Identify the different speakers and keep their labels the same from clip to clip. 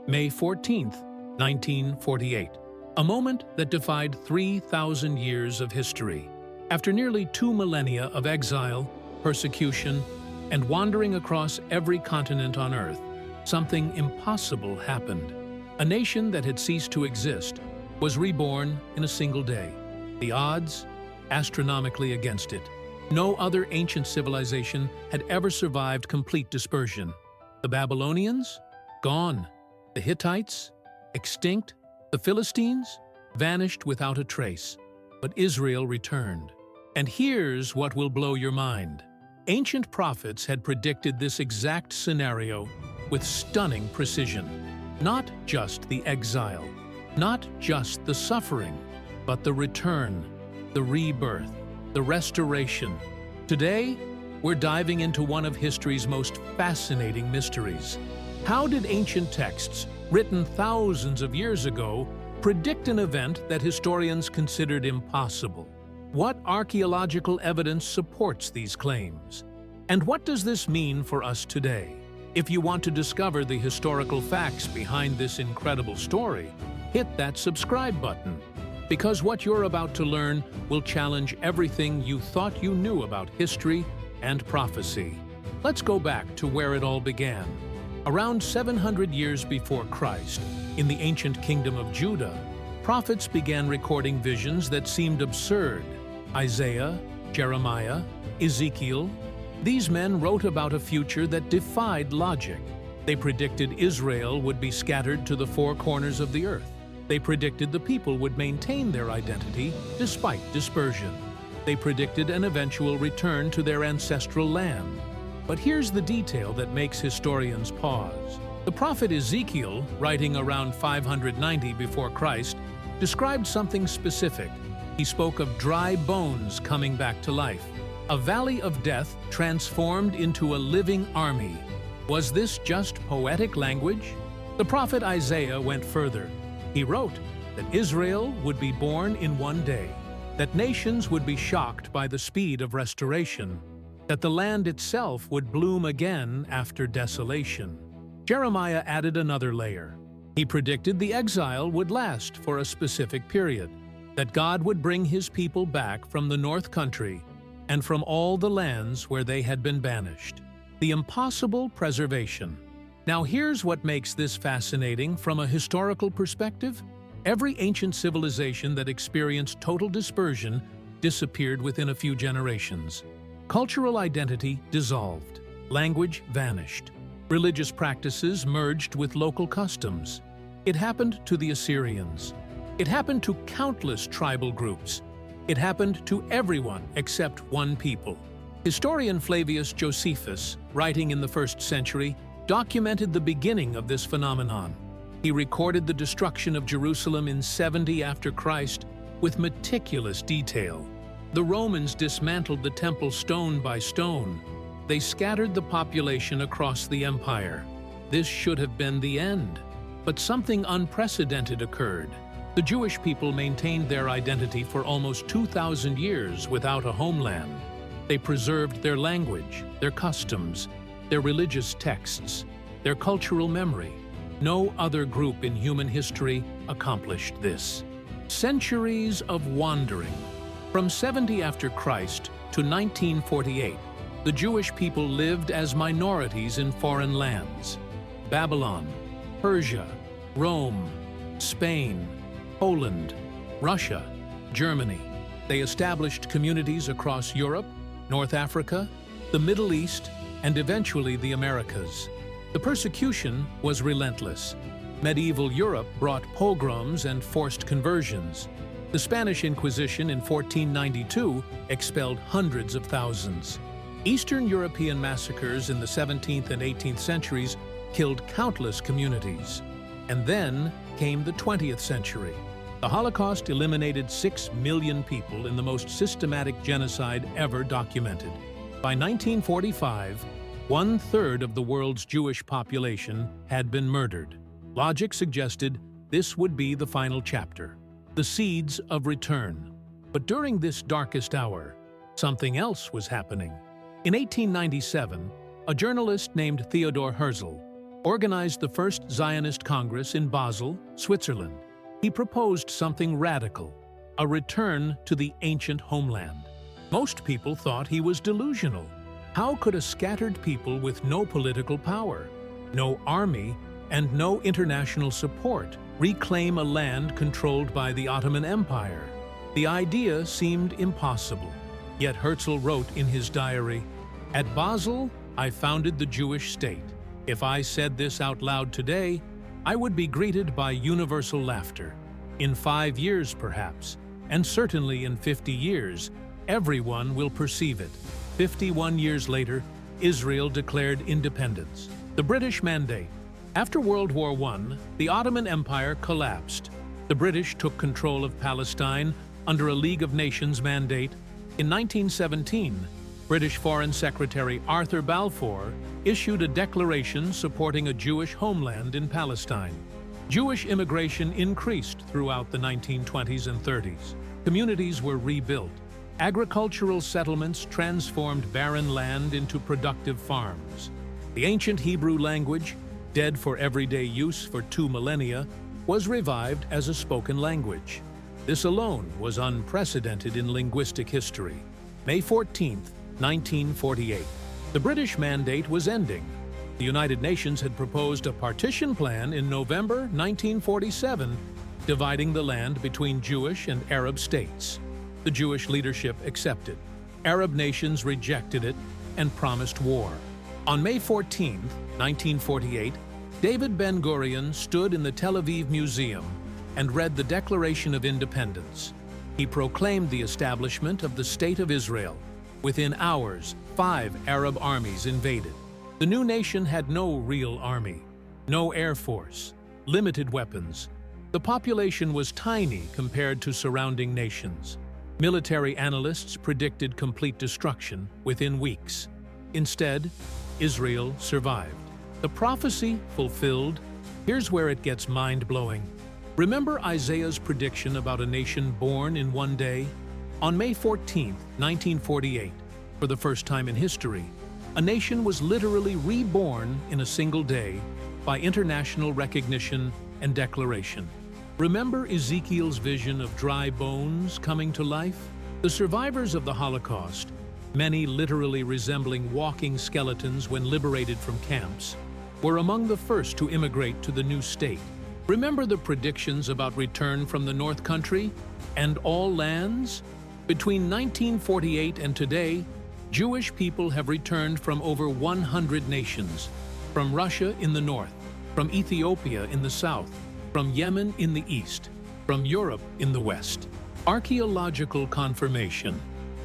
Speaker 1: May 14, 1948. A moment that defied 3,000 years of history. After nearly 2 millennia of exile, persecution, and wandering across every continent on Earth, something impossible happened. A nation that had ceased to exist was reborn in a single day. The odds, astronomically against it. No other ancient civilization had ever survived complete dispersion. The Babylonians? Gone. The Hittites? Extinct. The Philistines? Vanished without a trace. But Israel returned. And here's what will blow your mind. Ancient prophets had predicted this exact scenario with stunning precision. Not just the exile, not just the suffering, but the return, the rebirth, the restoration. Today, we're diving into one of history's most fascinating mysteries. How did ancient texts, written thousands of years ago, predict an event that historians considered impossible? What archaeological evidence supports these claims? And what does this mean for us today? If you want to discover the historical facts behind this incredible story, hit that subscribe button, because what you're about to learn will challenge everything you thought you knew about history and prophecy. Let's go back to where it all began. Around 700 years before Christ, in the ancient kingdom of Judah, prophets began recording visions that seemed absurd. Isaiah, Jeremiah, Ezekiel. These men wrote about a future that defied logic. They predicted Israel would be scattered to the four corners of the earth. They predicted the people would maintain their identity despite dispersion. They predicted an eventual return to their ancestral land. But here's the detail that makes historians pause. The prophet Ezekiel, writing around 590 before Christ, described something specific. He spoke of dry bones coming back to life, a valley of death transformed into a living army. Was this just poetic language? The prophet Isaiah went further. He wrote that Israel would be born in one day, that nations would be shocked by the speed of restoration, that the land itself would bloom again after desolation. Jeremiah added another layer. He predicted the exile would last for a specific period, that God would bring his people back from the north country and from all the lands where they had been banished. The impossible preservation. Now here's what makes this fascinating from a historical perspective. Every ancient civilization that experienced total dispersion disappeared within a few generations. Cultural identity dissolved. Language vanished. Religious practices merged with local customs. It happened to the Assyrians. It happened to countless tribal groups. It happened to everyone except one people. Historian Flavius Josephus, writing in the 1st century, documented the beginning of this phenomenon. He recorded the destruction of Jerusalem in 70 after Christ with meticulous detail. The Romans dismantled the temple stone by stone. They scattered the population across the empire. This should have been the end. But something unprecedented occurred. The Jewish people maintained their identity for almost 2,000 years without a homeland. They preserved their language, their customs, their religious texts, their cultural memory. No other group in human history accomplished this. Centuries of wandering. From 70 after Christ to 1948, the Jewish people lived as minorities in foreign lands. Babylon, Persia, Rome, Spain, Poland, Russia, Germany. They established communities across Europe, North Africa, the Middle East, and eventually the Americas. The persecution was relentless. Medieval Europe brought pogroms and forced conversions. The Spanish Inquisition in 1492 expelled hundreds of thousands. Eastern European massacres in the 17th and 18th centuries killed countless communities. And then came the 20th century. The Holocaust eliminated 6 million people in the most systematic genocide ever documented. By 1945, 1/3 of the world's Jewish population had been murdered. Logic suggested this would be the final chapter, the seeds of return. But during this darkest hour, something else was happening. In 1897, a journalist named Theodor Herzl organized the first Zionist Congress in Basel, Switzerland. He proposed something radical, a return to the ancient homeland. Most people thought he was delusional. How could a scattered people with no political power, no army, and no international support reclaim a land controlled by the Ottoman Empire? The idea seemed impossible. Yet Herzl wrote in his diary, "At Basel, I founded the Jewish state. If I said this out loud today, I would be greeted by universal laughter. In 5 years, perhaps, and certainly in 50 years, everyone will perceive it." 51 years later, Israel declared independence. The British Mandate. After World War I, the Ottoman Empire collapsed. The British took control of Palestine under a League of Nations mandate. In 1917, British Foreign Secretary Arthur Balfour issued a declaration supporting a Jewish homeland in Palestine. Jewish immigration increased throughout the 1920s and 30s. Communities were rebuilt. Agricultural settlements transformed barren land into productive farms. The ancient Hebrew language, dead for everyday use for 2 millennia, was revived as a spoken language. This alone was unprecedented in linguistic history. May 14, 1948. The British Mandate was ending. The United Nations had proposed a partition plan in November 1947, dividing the land between Jewish and Arab states. The Jewish leadership accepted. Arab nations rejected it and promised war. On May 14, 1948, David Ben-Gurion stood in the Tel Aviv Museum and read the Declaration of Independence. He proclaimed the establishment of the State of Israel. Within hours, 5 Arab armies invaded. The new nation had no real army, no air force, limited weapons. The population was tiny compared to surrounding nations. Military analysts predicted complete destruction within weeks. Instead, Israel survived. The prophecy fulfilled. Here's where it gets mind-blowing. Remember Isaiah's prediction about a nation born in one day? On May 14, 1948, for the first time in history, a nation was literally reborn in a single day by international recognition and declaration. Remember Ezekiel's vision of dry bones coming to life? The survivors of the Holocaust, many literally resembling walking skeletons when liberated from camps, were among the first to immigrate to the new state. Remember the predictions about return from the North Country and all lands? Between 1948 and today, Jewish people have returned from over 100 nations, from Russia in the north, from Ethiopia in the south, from Yemen in the east, from Europe in the west. Archaeological confirmation.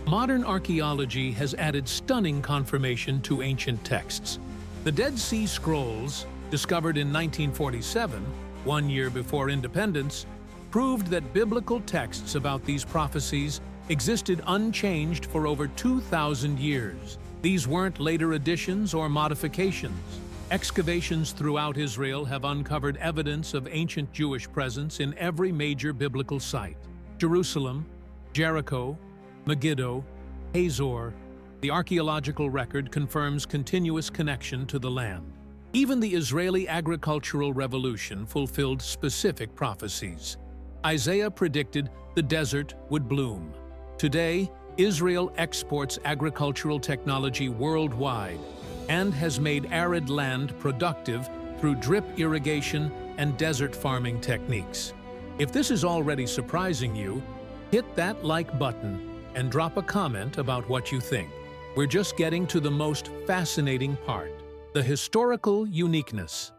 Speaker 1: Modern archaeology has added stunning confirmation to ancient texts. The Dead Sea Scrolls, discovered in 1947, 1 year before independence, proved that biblical texts about these prophecies existed unchanged for over 2,000 years. These weren't later additions or modifications. Excavations throughout Israel have uncovered evidence of ancient Jewish presence in every major biblical site. Jerusalem, Jericho, Megiddo, Hazor. The archaeological record confirms continuous connection to the land. Even the Israeli agricultural revolution fulfilled specific prophecies. Isaiah predicted the desert would bloom. Today, Israel exports agricultural technology worldwide and has made arid land productive through drip irrigation and desert farming techniques. If this is already surprising you, hit that like button and drop a comment about what you think. We're just getting to the most fascinating part, the historical uniqueness.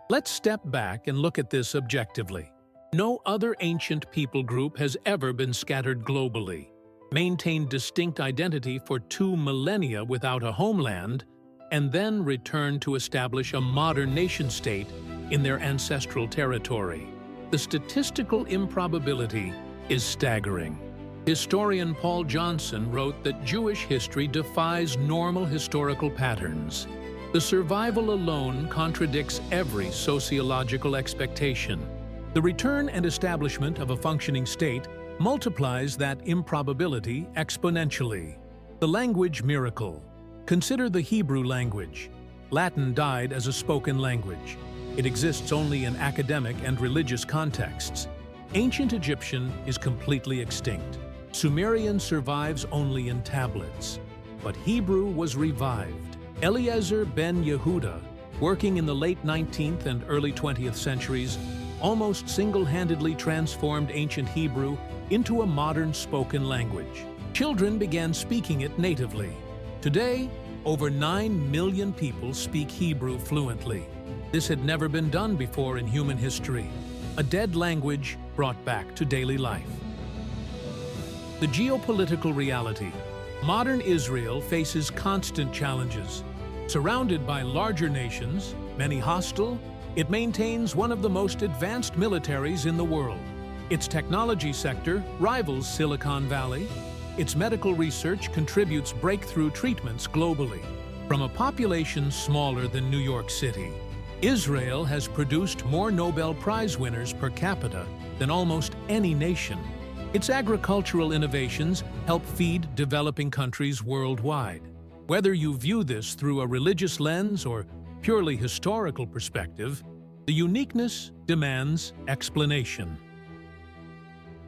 Speaker 1: Let's step back and look at this objectively. No other ancient people group has ever been scattered globally, maintained distinct identity for 2 millennia without a homeland, and then returned to establish a modern nation-state in their ancestral territory. The statistical improbability is staggering. Historian Paul Johnson wrote that Jewish history defies normal historical patterns. The survival alone contradicts every sociological expectation. The return and establishment of a functioning state multiplies that improbability exponentially. The language miracle. Consider the Hebrew language. Latin died as a spoken language. It exists only in academic and religious contexts. Ancient Egyptian is completely extinct. Sumerian survives only in tablets. But Hebrew was revived. Eliezer ben Yehuda, working in the late 19th and early 20th centuries, almost single-handedly transformed ancient Hebrew into a modern spoken language. Children began speaking it natively. Today, over 9 million people speak Hebrew fluently. This had never been done before in human history. A dead language brought back to daily life. The geopolitical reality. Modern Israel faces constant challenges. Surrounded by larger nations, many hostile, it maintains one of the most advanced militaries in the world. Its technology sector rivals Silicon Valley. Its medical research contributes breakthrough treatments globally. From a population smaller than New York City, Israel has produced more Nobel Prize winners per capita than almost any nation. Its agricultural innovations help feed developing countries worldwide. Whether you view this through a religious lens or purely historical perspective, the uniqueness demands explanation.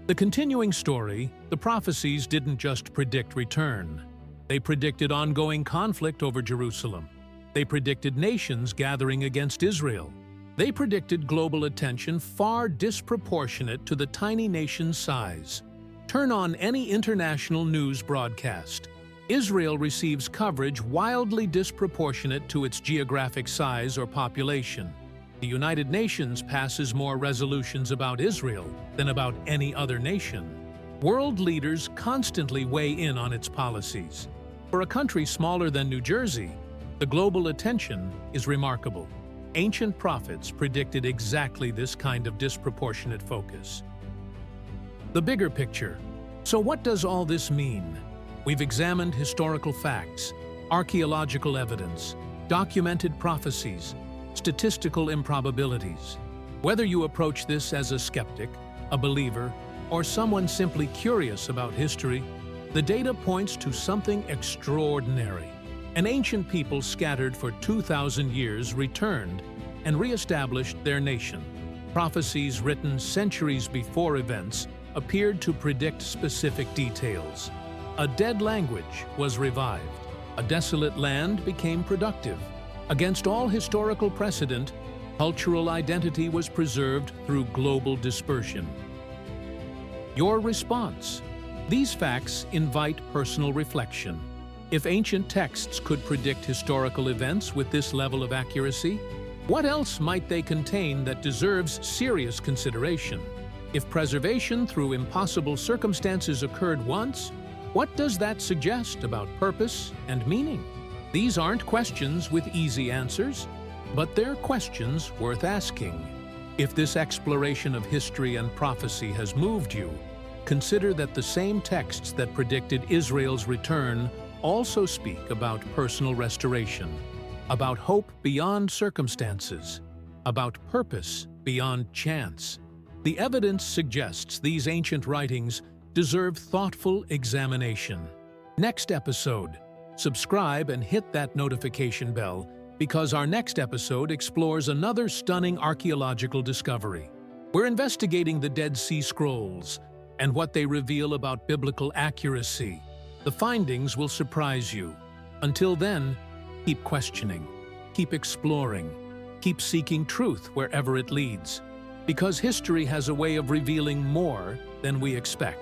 Speaker 1: The continuing story, the prophecies didn't just predict return. They predicted ongoing conflict over Jerusalem. They predicted nations gathering against Israel. They predicted global attention far disproportionate to the tiny nation's size. Turn on any international news broadcast. Israel receives coverage wildly disproportionate to its geographic size or population. The United Nations passes more resolutions about Israel than about any other nation. World leaders constantly weigh in on its policies. For a country smaller than New Jersey, the global attention is remarkable. Ancient prophets predicted exactly this kind of disproportionate focus. The bigger picture. So what does all this mean? We've examined historical facts, archaeological evidence, documented prophecies, statistical improbabilities. Whether you approach this as a skeptic, a believer, or someone simply curious about history, the data points to something extraordinary. An ancient people scattered for 2,000 years returned and re-established their nation. Prophecies written centuries before events appeared to predict specific details. A dead language was revived. A desolate land became productive. Against all historical precedent, cultural identity was preserved through global dispersion. Your response. These facts invite personal reflection. If ancient texts could predict historical events with this level of accuracy, what else might they contain that deserves serious consideration? If preservation through impossible circumstances occurred once, what does that suggest about purpose and meaning? These aren't questions with easy answers, but they're questions worth asking. If this exploration of history and prophecy has moved you, consider that the same texts that predicted Israel's return also speak about personal restoration, about hope beyond circumstances, about purpose beyond chance. The evidence suggests these ancient writings deserve thoughtful examination. Next episode, subscribe and hit that notification bell because our next episode explores another stunning archaeological discovery. We're investigating the Dead Sea Scrolls and what they reveal about biblical accuracy. The findings will surprise you. Until then, keep questioning, keep exploring, keep seeking truth wherever it leads, because history has a way of revealing more than we expect.